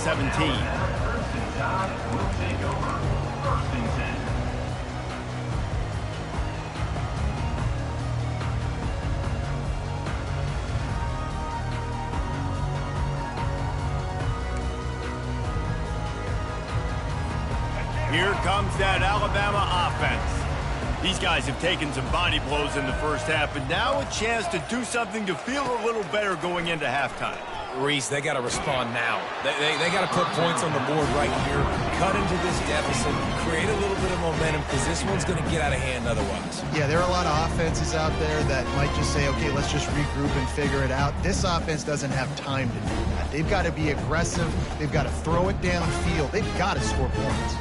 17. Here comes that Alabama offense. These guys have taken some body blows in the first half, but now a chance to do something to feel a little better going into halftime. Reese, they got to respond now. They got to put points on the board right here, cut into this deficit, create a little bit of momentum, because this one's going to get out of hand otherwise. Yeah, there are a lot of offenses out there that might just say, okay, let's just regroup and figure it out. This offense doesn't have time to do that. They've got to be aggressive. They've got to throw it downfield. They've got to score points.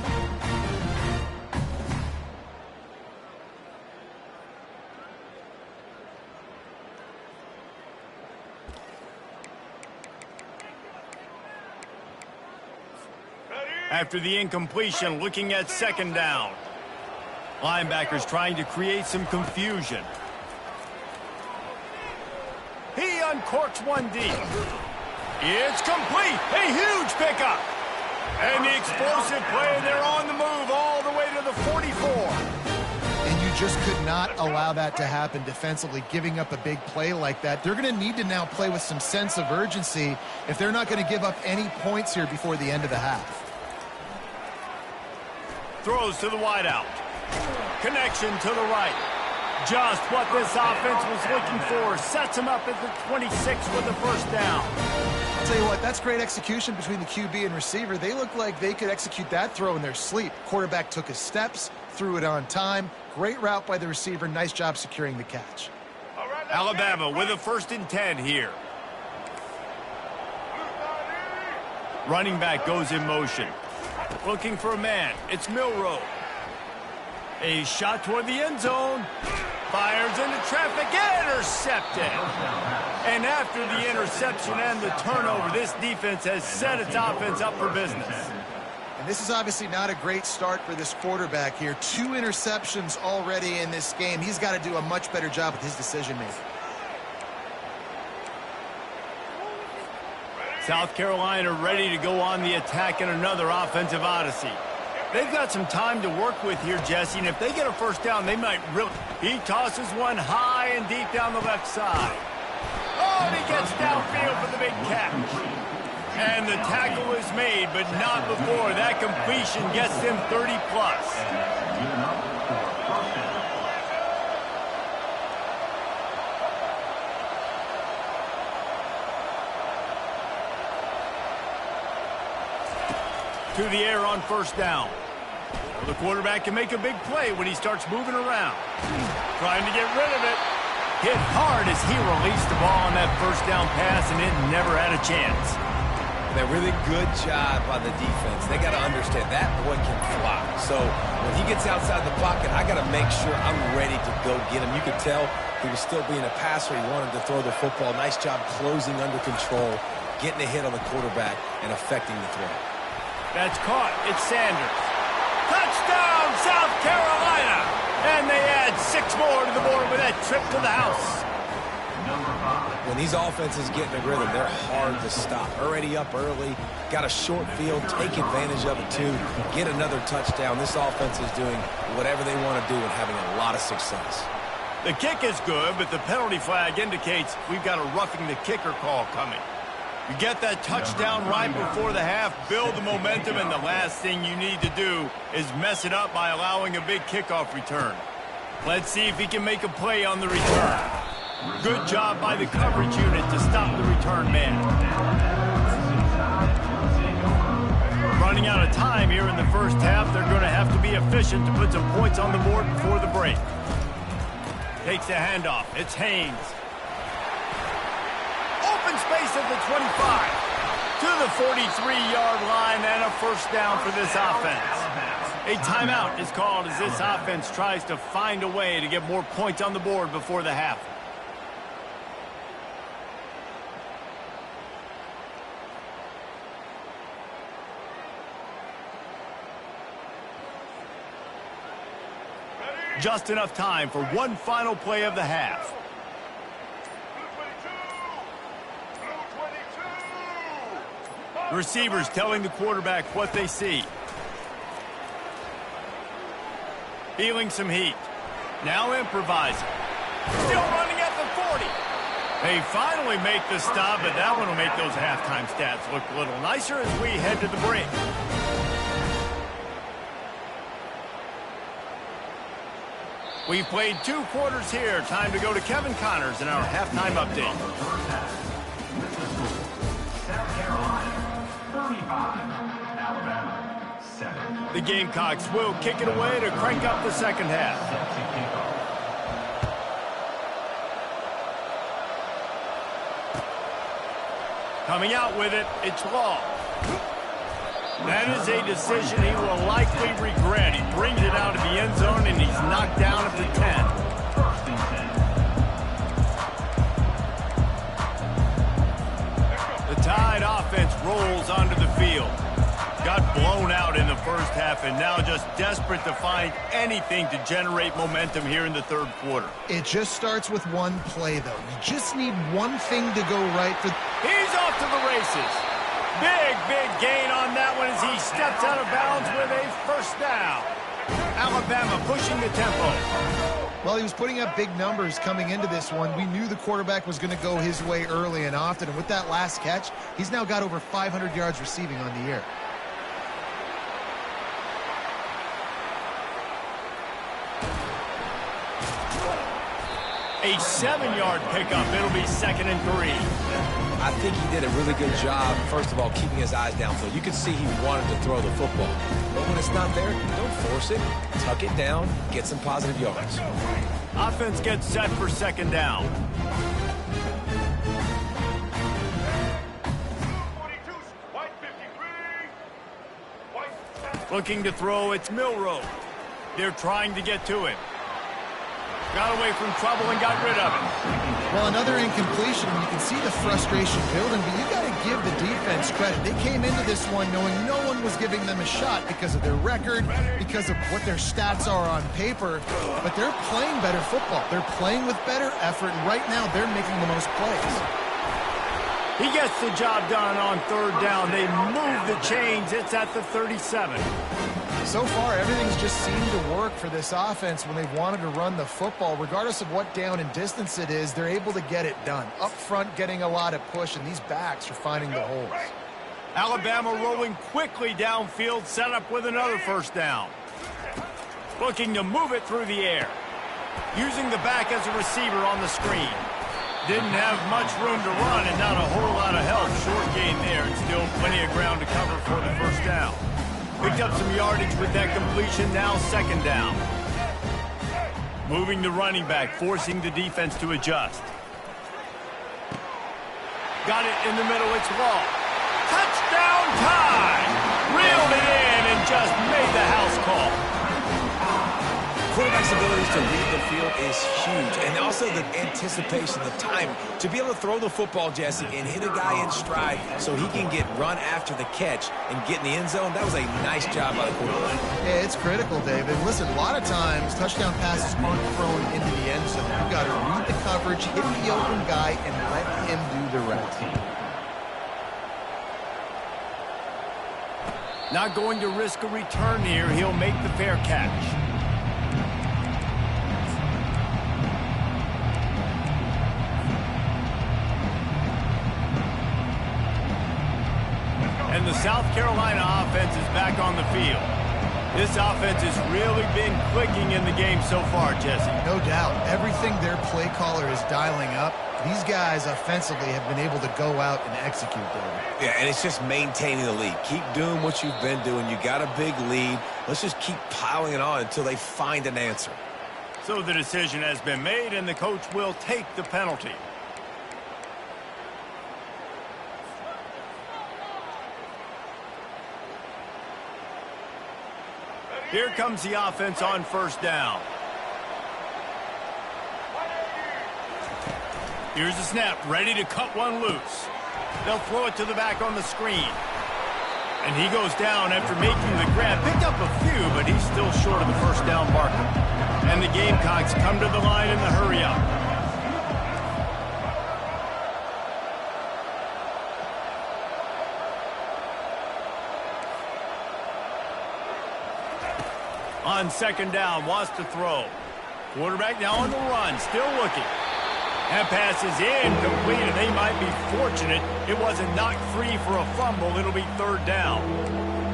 After the incompletion, looking at second down. Linebackers trying to create some confusion. He uncorks one deep. It's complete. A huge pickup. And the explosive play, they're on the move all the way to the 44. And you just could not allow that to happen defensively, giving up a big play like that. They're going to need to now play with some sense of urgency if they're not going to give up any points here before the end of the half. Throws to the wideout. Connection to the right. Just what this offense was looking for. Sets him up at the 26 with the first down. I'll tell you what, that's great execution between the QB and receiver. They look like they could execute that throw in their sleep. Quarterback took his steps, threw it on time. Great route by the receiver. Nice job securing the catch. Alabama with a 1st and 10 here. Running back goes in motion. Looking for a man. It's Milroe. A shot toward the end zone. Fires into traffic. Intercepted. And after the interception and the turnover, this defense has set its offense up for business. And this is obviously not a great start for this quarterback here. 2 interceptions already in this game. He's got to do a much better job with his decision-making. South Carolina ready to go on the attack in another offensive odyssey. They've got some time to work with here, Jesse, and if they get a first down, they might really... He tosses one high and deep down the left side. Oh, and he gets downfield for the big catch. And the tackle is made, but not before. That completion gets them 30-plus. To the air on first down. The quarterback can make a big play when he starts moving around. Trying to get rid of it. Hit hard as he released the ball on that first down pass, and it never had a chance. A really good job by the defense. They got to understand that boy can fly. So when he gets outside the pocket, I got to make sure I'm ready to go get him. You could tell he was still being a passer. He wanted to throw the football. Nice job closing under control, getting a hit on the quarterback, and affecting the throw. That's caught. It's Sanders. Touchdown, South Carolina! And they add 6 more to the board with that trip to the house. When these offenses get in a rhythm, they're hard to stop. Already up early, got a short field, take advantage of it too, get another touchdown. This offense is doing whatever they want to do and having a lot of success. The kick is good, but the penalty flag indicates we've got a roughing the kicker call coming. You get that touchdown right before the half, build the momentum, and the last thing you need to do is mess it up by allowing a big kickoff return. Let's see if he can make a play on the return. Good job by the coverage unit to stop the return man. Running out of time here in the first half, they're going to have to be efficient to put some points on the board before the break. Takes the handoff. It's Haynes. Open space at the 25 to the 43-yard line, and a first down for this offense. A timeout is called as this offense tries to find a way to get more points on the board before the half. Just enough time for one final play of the half. The receivers telling the quarterback what they see. Feeling some heat. Now improvising. Still running at the 40. They finally make the stop, but that one will make those halftime stats look a little nicer as we head to the break. We've played 2 quarters here. Time to go to Kevin Connors in our halftime update. South Carolina, 35. Alabama, 7. The Gamecocks will kick it away to crank up the second half. Coming out with it, it's Law. That is a decision he will likely regret. He brings it out of the end zone, and he's knocked down at the 10. The Tide offense rolls onto the field. Got blown out in the first half, and now just desperate to find anything to generate momentum here in the third quarter. It just starts with one play, though. You just need one thing to go right for... He's off to the races. Big gain on that one as he steps out of bounds with a first down. Alabama pushing the tempo. Well, he was putting up big numbers coming into this one. We knew the quarterback was going to go his way early and often. And with that last catch, he's now got over 500 yards receiving on the year. A 7-yard pickup. It'll be 2nd and 3. I think he did a really good job, first of all, keeping his eyes downfield. You could see he wanted to throw the football. But when it's not there, don't force it. Tuck it down, get some positive yards. Offense gets set for 2nd down. Looking to throw, it's Milroe. They're trying to get to him. Got away from trouble and got rid of it. Well, another incompletion. You can see the frustration building, but you got to give the defense credit. They came into this one knowing no one was giving them a shot because of their record, because of what their stats are on paper, but they're playing better football. They're playing with better effort, and right now they're making the most plays. He gets the job done on 3rd down. They move the chains. It's at the 37. So far, everything's just seemed to work for this offense when they've wanted to run the football. Regardless of what down and distance it is, they're able to get it done. Up front, getting a lot of push, and these backs are finding the holes. Alabama rolling quickly downfield, set up with another first down. Looking to move it through the air. Using the back as a receiver on the screen. Didn't have much room to run and not a whole lot of help. Short gain there and still plenty of ground to cover for the first down. Picked up some yardage with that completion, now 2nd down. Moving the running back, forcing the defense to adjust. Got it in the middle, it's Law. Touchdown Tide! Reeled it in and just made the house call. Quarterback's ability to read the field is huge, and also the anticipation, the time to be able to throw the football, Jesse, and hit a guy in stride so he can get run after the catch and get in the end zone. That was a nice job by the quarterback. Yeah, it's critical, David. Listen, a lot of times touchdown passes aren't thrown into the end zone. You've got to read the coverage, hit the open guy, and let him do the rest. Not going to risk a return here. He'll make the fair catch. And the South Carolina offense is back on the field. This offense has really been clicking in the game so far, Jesse. No doubt. Everything their play caller is dialing up, these guys offensively have been able to go out and execute, David. Yeah, and it's just maintaining the lead. Keep doing what you've been doing. You got a big lead. Let's just keep piling it on until they find an answer. So the decision has been made, and the coach will take the penalty. Here comes the offense on first down. Here's the snap, ready to cut one loose. They'll throw it to the back on the screen. And he goes down after making the grab. Picked up a few, but he's still short of the first down marker. And the Gamecocks come to the line in the hurry-up. On second down, wants to throw. Quarterback now on the run, still looking. That pass is incomplete, and they might be fortunate it wasn't knocked free for a fumble. It'll be third down.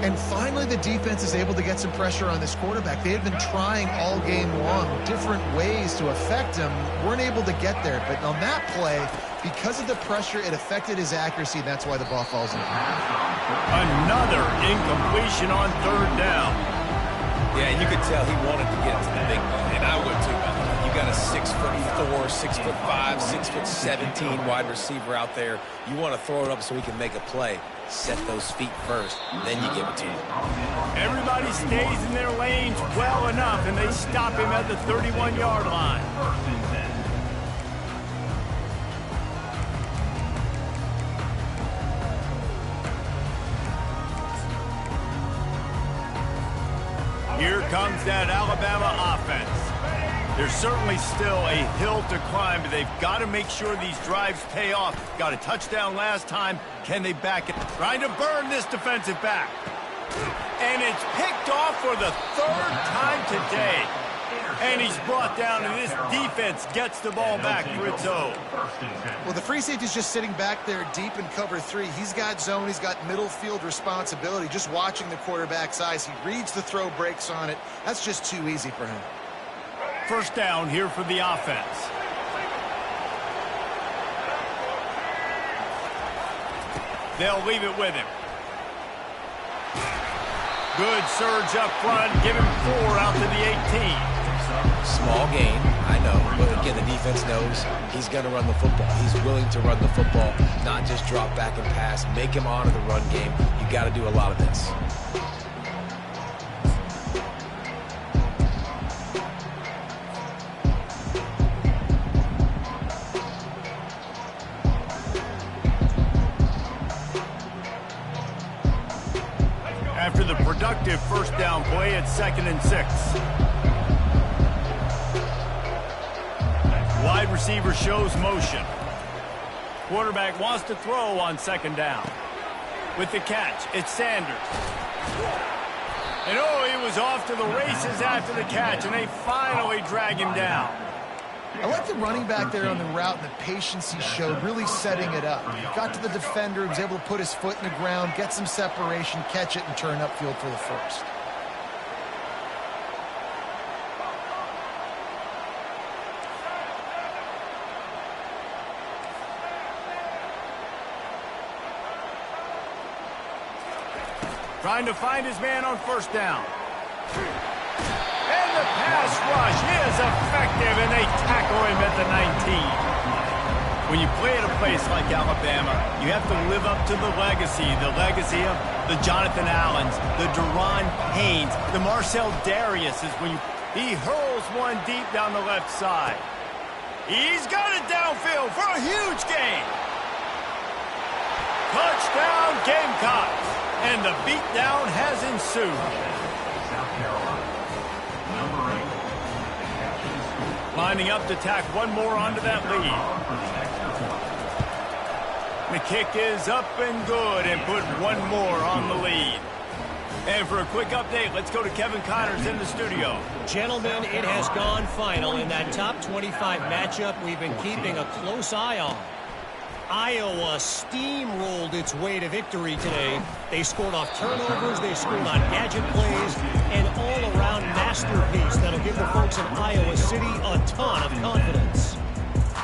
And finally, the defense is able to get some pressure on this quarterback. They had been trying all game long different ways to affect him. Weren't able to get there. But on that play, because of the pressure, it affected his accuracy, and that's why the ball falls in. Another incompletion on third down. Yeah, and you could tell he wanted to get to the big man, and I would too, by the way. You got a 6'4", 6'5", 6'17" wide receiver out there. You want to throw it up so he can make a play. Set those feet first, then you give it to him. Everybody stays in their lanes well enough, and they stop him at the 31-yard line. First and 10. Here comes that Alabama offense. There's certainly still a hill to climb, but they've got to make sure these drives pay off. Got a touchdown last time. Can they back it? Trying to burn this defensive back. And it's picked off for the third time today. And he's brought down, and this defense gets the ball back for its own. Well, the free safety's just sitting back there deep in cover 3. He's got zone. He's got middle field responsibility. Just watching the quarterback's eyes. He reads the throw, breaks on it. That's just too easy for him. First down here for the offense. They'll leave it with him. Good surge up front. Give him 4 out to the 18. Small gain, I know, but again, the defense knows he's going to run the football. He's willing to run the football, not just drop back and pass. Make him honor the run game. You got to do a lot of this. After the productive first down play, it's 2nd and 6. Wide receiver shows motion. Quarterback wants to throw on 2nd down. With the catch, it's Sanders. And he was off to the races after the catch, and they finally drag him down. I like the running back there on the route and the patience he showed, really setting it up. Got to the defender, was able to put his foot in the ground, get some separation, catch it, and turn upfield for the first. Trying to find his man on first down. And the pass rush is effective, and they tackle him at the 19. When you play at a place like Alabama, you have to live up to the legacy of the Jonathan Allens, the Deron Paynes, the Marcel Dariuses. He hurls one deep down the left side. He's got it downfield for a huge gain. Touchdown, Gamecocks. And the beatdown has ensued. South Carolina. Number 8. Lining up to tack one more onto that lead. The kick is up and good and put one more on the lead. And for a quick update, let's go to Kevin Connors in the studio. Gentlemen, it has gone final in that top 25 matchup we've been keeping a close eye on. Iowa steamrolled its way to victory today. They scored off turnovers, they scored on gadget plays, an all-around masterpiece that'll give the folks in Iowa City a ton of confidence.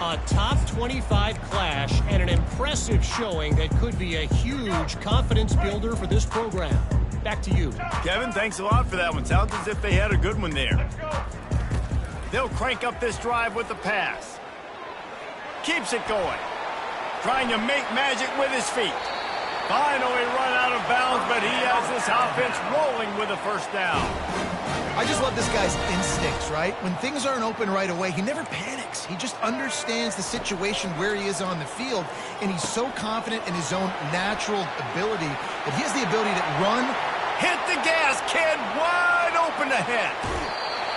A top 25 clash and an impressive showing that could be a huge confidence builder for this program. Back to you. Kevin, thanks a lot for that one. Sounds as if they had a good one there. They'll crank up this drive with the pass. Keeps it going. Trying to make magic with his feet. Finally run out of bounds, but he has this offense rolling with a first down. I just love this guy's instincts, right? When things aren't open right away, he never panics. He just understands the situation where he is on the field, and he's so confident in his own natural ability that he has the ability to run. Hit the gas, kid. Wide open ahead.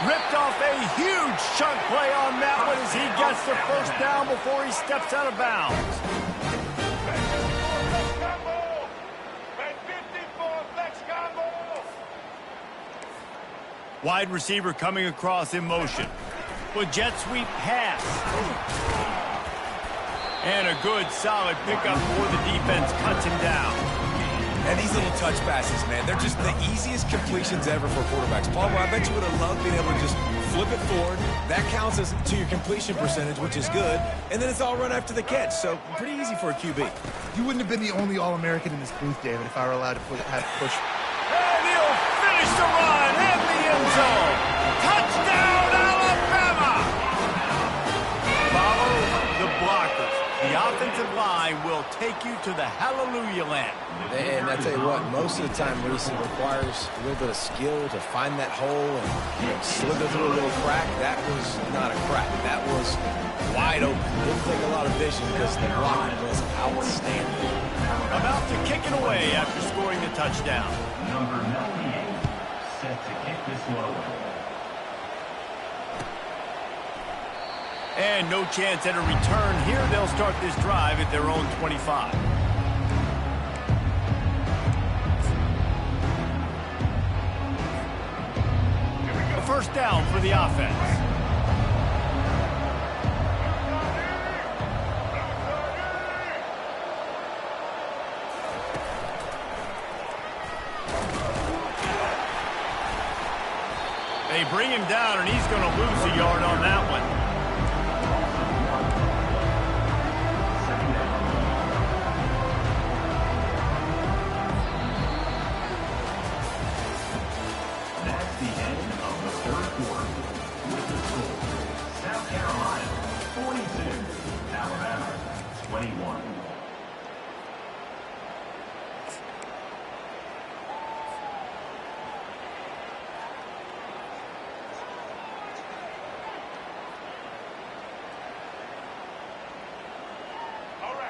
Ripped off a huge chunk play on that one as he gets the first down before he steps out of bounds. Wide receiver coming across in motion. With jet sweep pass. And a good, solid pickup before the defense cuts him down. And these little touch passes, man, they're just the easiest completions ever for quarterbacks. Palmer, I bet you would have loved being able to just flip it forward. That counts as to your completion percentage, which is good. And then it's all run after the catch, so pretty easy for a QB. You wouldn't have been the only All-American in this booth, David, if I were allowed to have push. And he'll finish the run in the end zone. Touchdown, Alabama! Follow the blockers. The offensive line will take you to the hallelujah land. And I tell you what, most of the time, Reese, it requires a little bit of skill to find that hole and slither through a little crack. That was not a crack. That was wide open. Didn't take a lot of vision because the blocking was outstanding. About to kick it away after scoring the touchdown. Number 98, set to kick this one away. And no chance at a return here. They'll start this drive at their own 25. A first down for the offense. They bring him down, and he's going to lose a yard on that one.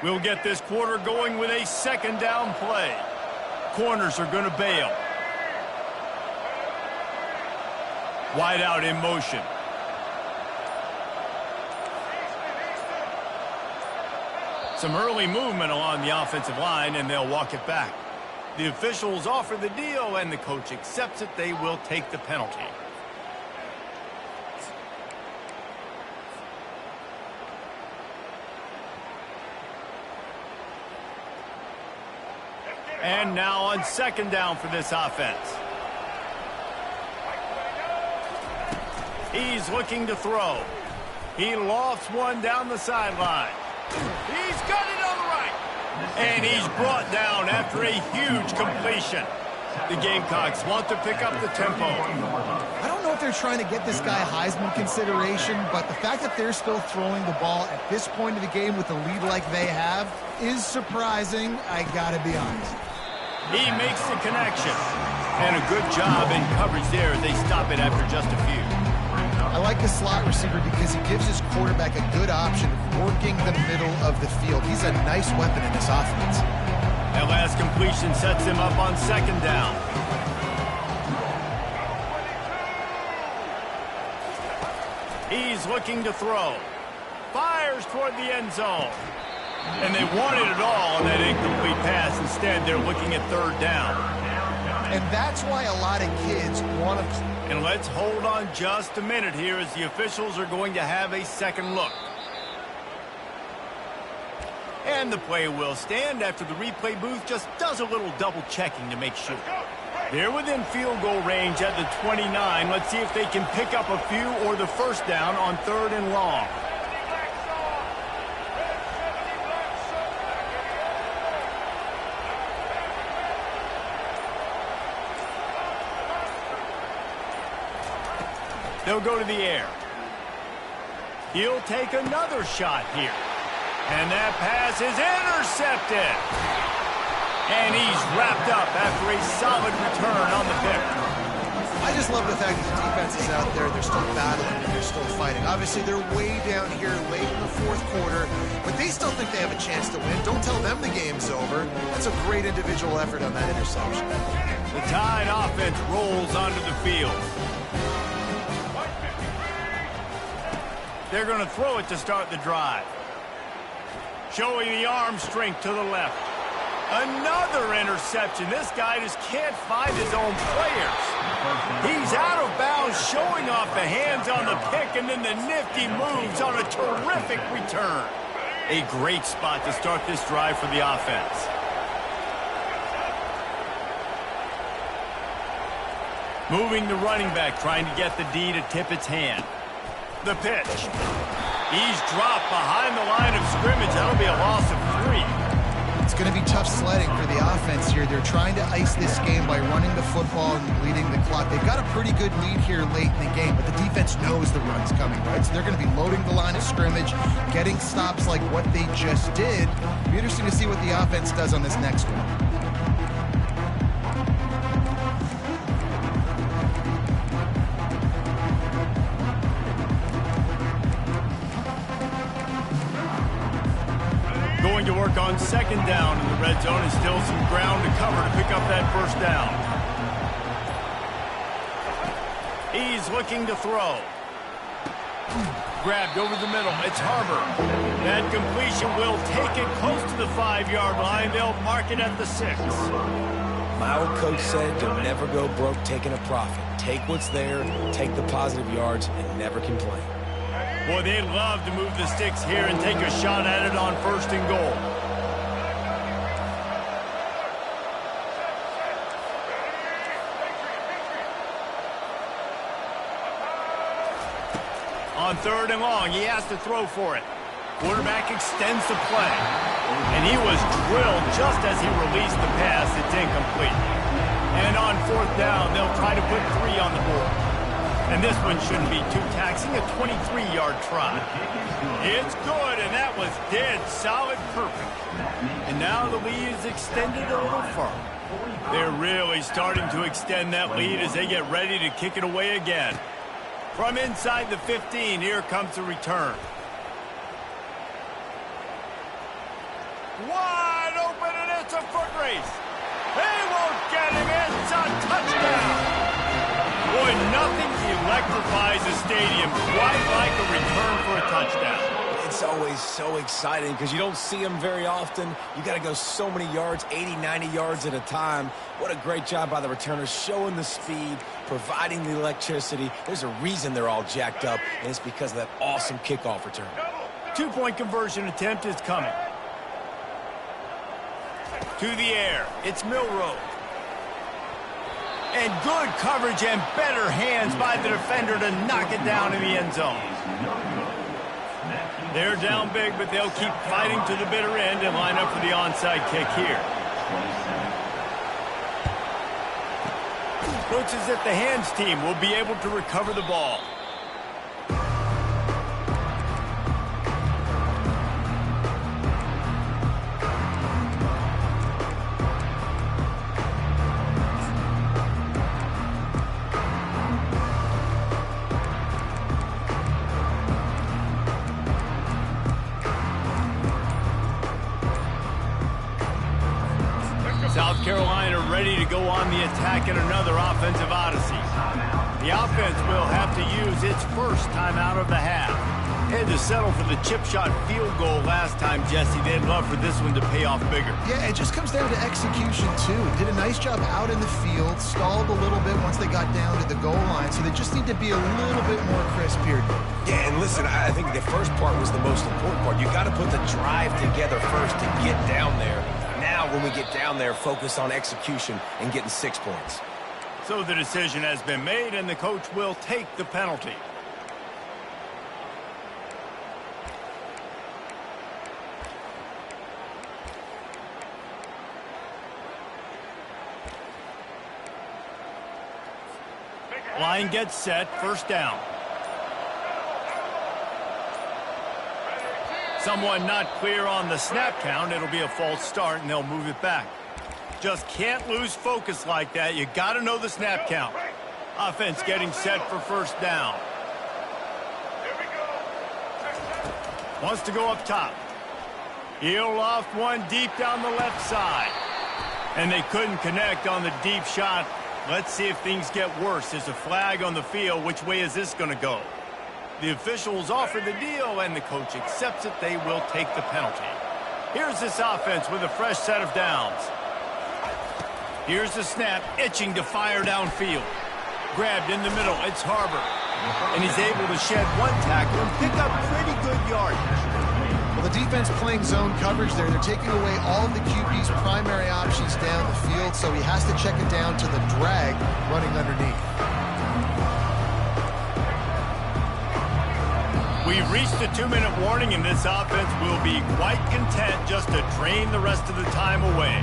We'll get this quarter going with a second down play. Corners are going to bail. Wide out in motion. Some early movement along the offensive line, and they'll walk it back. The officials offer the deal, and the coach accepts it. They will take the penalty. And now on second down for this offense. He's looking to throw. He lofts one down the sideline. He's got it on the right. And he's brought down after a huge completion. The Gamecocks want to pick up the tempo. I don't know if they're trying to get this guy Heisman consideration, but the fact that they're still throwing the ball at this point of the game with a lead like they have is surprising, I gotta be honest. He makes the connection. And a good job in coverage there as they stop it after just a few. I like the slot receiver because he gives his quarterback a good option of working the middle of the field. He's a nice weapon in this offense. That last completion sets him up on second down. He's looking to throw. Fires toward the end zone. And they wanted it all on that incomplete pass. Instead, they're looking at third down. And that's why a lot of kids want to... And let's hold on just a minute here as the officials are going to have a second look. And the play will stand after the replay booth just does a little double checking to make sure. They're within field goal range at the 29. Let's see if they can pick up a few or the first down on third and long. They'll go to the air. He'll take another shot here. And that pass is intercepted. And he's wrapped up after a solid return on the pick. I just love the fact that the defense is out there. They're still battling and they're still fighting. Obviously, they're way down here late in the fourth quarter, but they still think they have a chance to win. Don't tell them the game's over. That's a great individual effort on that interception. The Tide offense rolls onto the field. They're going to throw it to start the drive. Showing the arm strength to the left. Another interception. This guy just can't find his own players. He's out of bounds, showing off the hands on the pick, and then the nifty moves on a terrific return. A great spot to start this drive for the offense. Moving the running back, trying to get the D to tip its hand. The pitch. He's dropped behind the line of scrimmage. That'll be a loss of 3. It's going to be tough sledding for the offense here. They're trying to ice this game by running the football and bleeding the clock. They've got a pretty good lead here late in the game, but the defense knows the run's coming, right? So they're going to be loading the line of scrimmage, getting stops like what they just did. It'll be interesting to see what the offense does on this next one. Going to work on second down in the red zone, and still some ground to cover to pick up that first down. He's looking to throw. Grabbed over the middle. It's Harbor. That completion will take it close to the 5-yard line. They'll mark it at the 6. My old coach said you'll never go broke taking a profit. Take what's there, take the positive yards, and never complain. Boy, they'd love to move the sticks here and take a shot at it on 1st and goal. On 3rd and long, he has to throw for it. Quarterback extends the play. And he was drilled just as he released the pass. It's incomplete. And on 4th down, they'll try to put 3 on the board. And this one shouldn't be too taxing, a 23-yard try. It's good, and that was dead solid perfect. And now the lead is extended a little further. They're really starting to extend that lead as they get ready to kick it away again. From inside the 15, here comes the return. Wide open, and it's a foot race. They won't get him. It's a touchdown. Boy, nothing electrifies a stadium quite like a return for a touchdown. It's always so exciting because you don't see them very often. You got to go so many yards, 80, 90 yards at a time. What a great job by the returners, showing the speed, providing the electricity. There's a reason they're all jacked up, and it's because of that awesome kickoff return. 2-point conversion attempt is coming. To the air, it's Milroe. And good coverage and better hands by the defender to knock it down in the end zone. They're down big, but they'll keep fighting to the bitter end and line up for the onside kick here. Looks as if the hands team will be able to recover the ball. South Carolina ready to go on the attack in another offensive odyssey. The offense will have to use its first timeout of the half. They had to settle for the chip shot field goal last time, Jesse. They'd love for this one to pay off bigger. Yeah, it just comes down to execution, too. Did a nice job out in the field, stalled a little bit once they got down to the goal line, so they just need to be a little bit more crisp here. Yeah, and listen, I think the first part was the most important part. You got to put the drive together first to get down there. Now, when we get down there, focus on execution and getting 6 points. So the decision has been made, and the coach will take the penalty. Line gets set, 1st down. Someone not clear on the snap count. It'll be a false start, and they'll move it back. Just can't lose focus like that. You got to know the snap count. Offense getting set for 1st down. Wants to go up top. He'll loft one deep down the left side. And they couldn't connect on the deep shot. Let's see if things get worse. There's a flag on the field. Which way is this going to go? The officials offer the deal, and the coach accepts it. They will take the penalty. Here's this offense with a fresh set of downs. Here's the snap, itching to fire downfield. Grabbed in the middle, it's Harbor. And he's able to shed one tackle and pick up pretty good yardage. Well, the defense playing zone coverage there. They're taking away all of the QB's primary options down the field, so he has to check it down to the drag running underneath. We've reached the 2-minute warning, and this offense will be quite content just to drain the rest of the time away.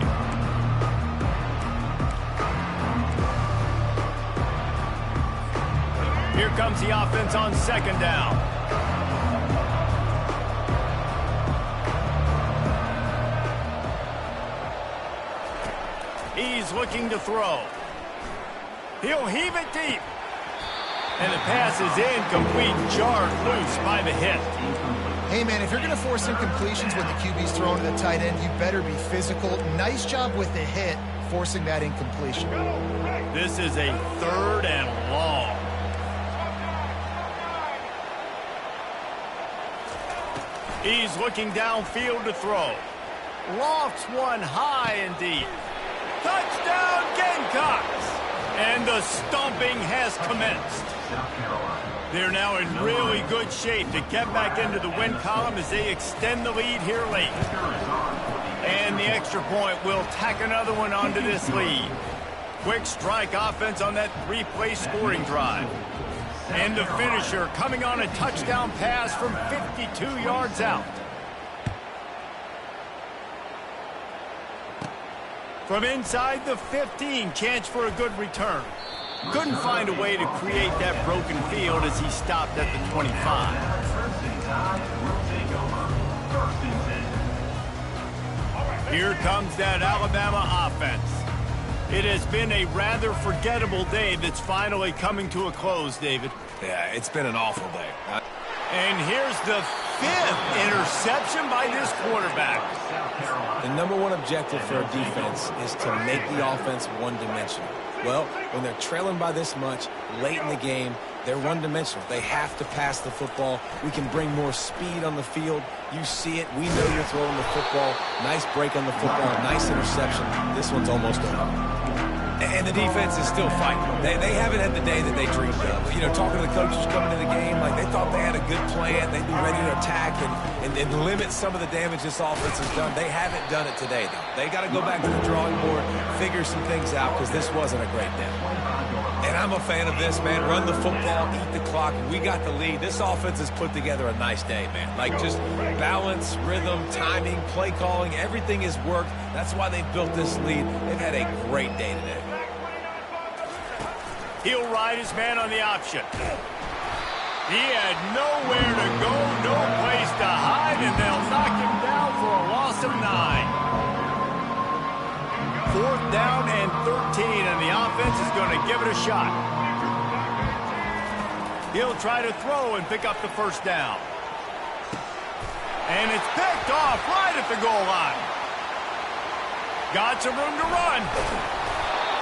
Here comes the offense on second down. He's looking to throw. He'll heave it deep. And the pass is incomplete, jarred loose by the hit. Hey, man, if you're going to force incompletions when the QB's thrown to the tight end, you better be physical. Nice job with the hit, forcing that incompletion. This is a 3rd and long. He's looking downfield to throw. Lofts one high and deep. Touchdown, Gamecocks! And the stomping has commenced. They're now in really good shape to get back into the win column as they extend the lead here late. And the extra point will tack another one onto this lead. Quick strike offense on that 3-play scoring drive. And the finisher coming on a touchdown pass from 52 yards out. From inside the 15, chance for a good return. Couldn't find a way to create that broken field as he stopped at the 25. Here comes that Alabama offense. It has been a rather forgettable day that's finally coming to a close, David. Yeah, it's been an awful day. And here's the 5th interception by this quarterback. The #1 objective for a defense is to make the offense one-dimensional. Well, when they're trailing by this much late in the game, they're one-dimensional. They have to pass the football. We can bring more speed on the field. You see it. We know you're throwing the football. Nice break on the football. Nice interception. This one's almost over. And the defense is still fighting. They haven't had the day that they dreamed of. You know, talking to the coaches coming to the game, like they thought they had a good plan. They'd be ready to attack and limit some of the damage this offense has done. They haven't done it today, though. They got to go back to the drawing board, figure some things out, because this wasn't a great day. And I'm a fan of this, man. Run the football, eat the clock. We got the lead. This offense has put together a nice day, man. Like just balance, rhythm, timing, play calling, everything has worked. That's why they built this lead. They've had a great day today. He'll ride his man on the option. He had nowhere to go, no place to hide, and they'll knock him down for a loss of 9. 4th down and 13, and the offense is going to give it a shot. He'll try to throw and pick up the 1st down. And it's picked off right at the goal line. Got some room to run.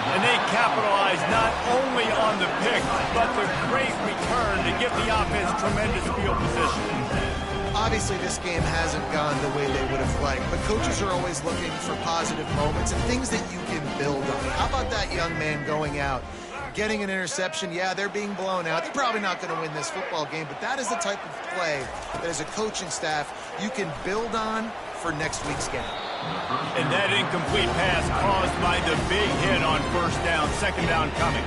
And they capitalize not only on the pick, but the great return to give the offense tremendous field position. Obviously, this game hasn't gone the way they would have liked, but coaches are always looking for positive moments and things that you can build on. How about that young man going out, getting an interception? Yeah, they're being blown out. They're probably not going to win this football game, but that is the type of play that as a coaching staff you can build on for next week's game. And that incomplete pass caused by the big hit on 1st down, 2nd down coming.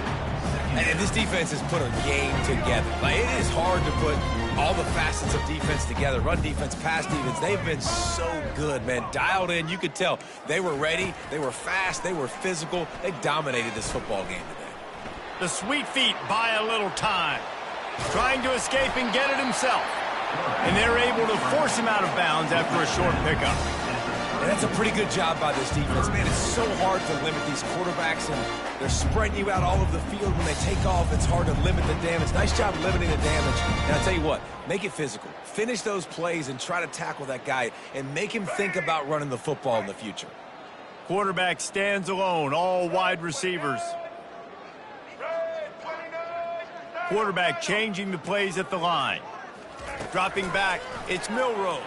And this defense has put a game together. Like, it is hard to put all the facets of defense together. Run defense, pass defense. They've been so good, man. Dialed in. You could tell they were ready. They were fast. They were physical. They dominated this football game today. The sweet feet buy a little time. Trying to escape and get it himself. And they're able to force him out of bounds after a short pickup. And that's a pretty good job by this defense. Man, it's so hard to limit these quarterbacks, and they're spreading you out all over the field. When they take off, it's hard to limit the damage. Nice job limiting the damage. And I'll tell you what, make it physical. Finish those plays and try to tackle that guy and make him think about running the football in the future. Quarterback stands alone, all wide receivers. Quarterback changing the plays at the line. Dropping back, it's Milroe.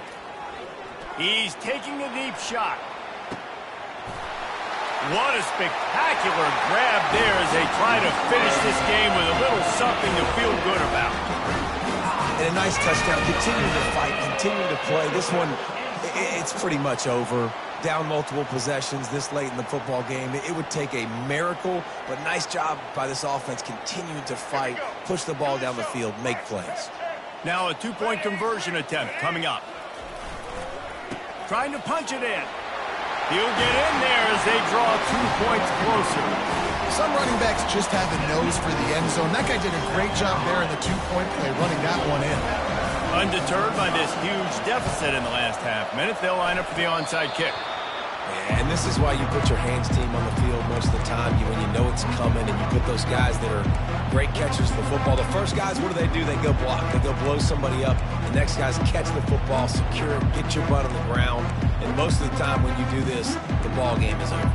He's taking a deep shot. What a spectacular grab there as they try to finish this game with a little something to feel good about. And a nice touchdown. Continue to fight, continue to play. This one, it's pretty much over. Down multiple possessions this late in the football game. It would take a miracle, but nice job by this offense continuing to fight, push the ball down the field, make plays. Now a two-point conversion attempt coming up. Trying to punch it in. He'll get in there as they draw 2 points closer. Some running backs just have a nose for the end zone. That guy did a great job there in the two-point play, running that one in. Undeterred by this huge deficit in the last half minute, they'll line up for the onside kick. Yeah, and this is why you put your hands team on the field most of the time. When you know it's coming, and you put those guys that are great catchers of the football. The first guys, what do? They go block. They go blow somebody up. The next guys catch the football, secure it, get your butt on the ground. And most of the time when you do this, the ball game is over.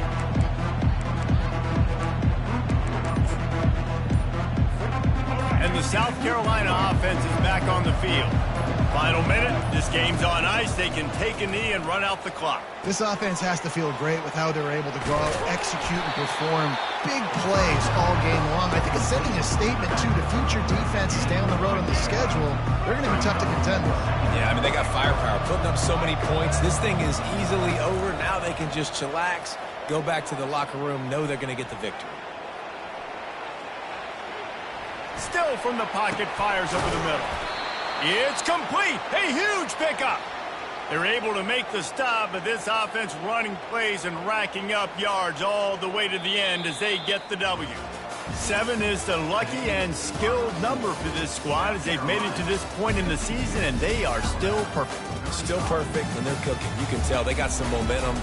And the South Carolina offense is back on the field. Final minute, this game's on ice. They can take a knee and run out the clock. This offense has to feel great with how they're able to go out, execute, and perform big plays all game long. I think it's sending a statement, too, to future defenses down the road on the schedule. They're going to be tough to contend with. Yeah, I mean, they got firepower, putting up so many points. This thing is easily over. Now they can just chillax, go back to the locker room, know they're going to get the victory. Still from the pocket, fires over the middle. It's complete. A huge pickup. They're able to make the stop, but this offense running plays and racking up yards all the way to the end as they get the W. 7 is the lucky and skilled number for this squad as they've made it to this point in the season, and they are still perfect. Still perfect, and they're cooking. You can tell they got some momentum.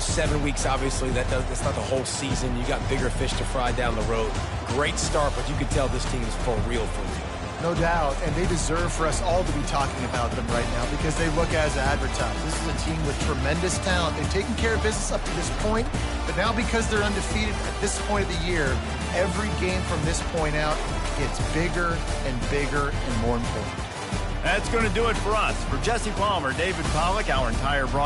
7 weeks, obviously, that's not the whole season. You got bigger fish to fry down the road. Great start, but you can tell this team is for real, for real. No doubt, and they deserve for us all to be talking about them right now because they look as advertised. This is a team with tremendous talent. They've taken care of business up to this point, but now because they're undefeated at this point of the year, every game from this point out gets bigger and bigger and more important. That's going to do it for us. For Jesse Palmer, David Pollack, our entire broadcast.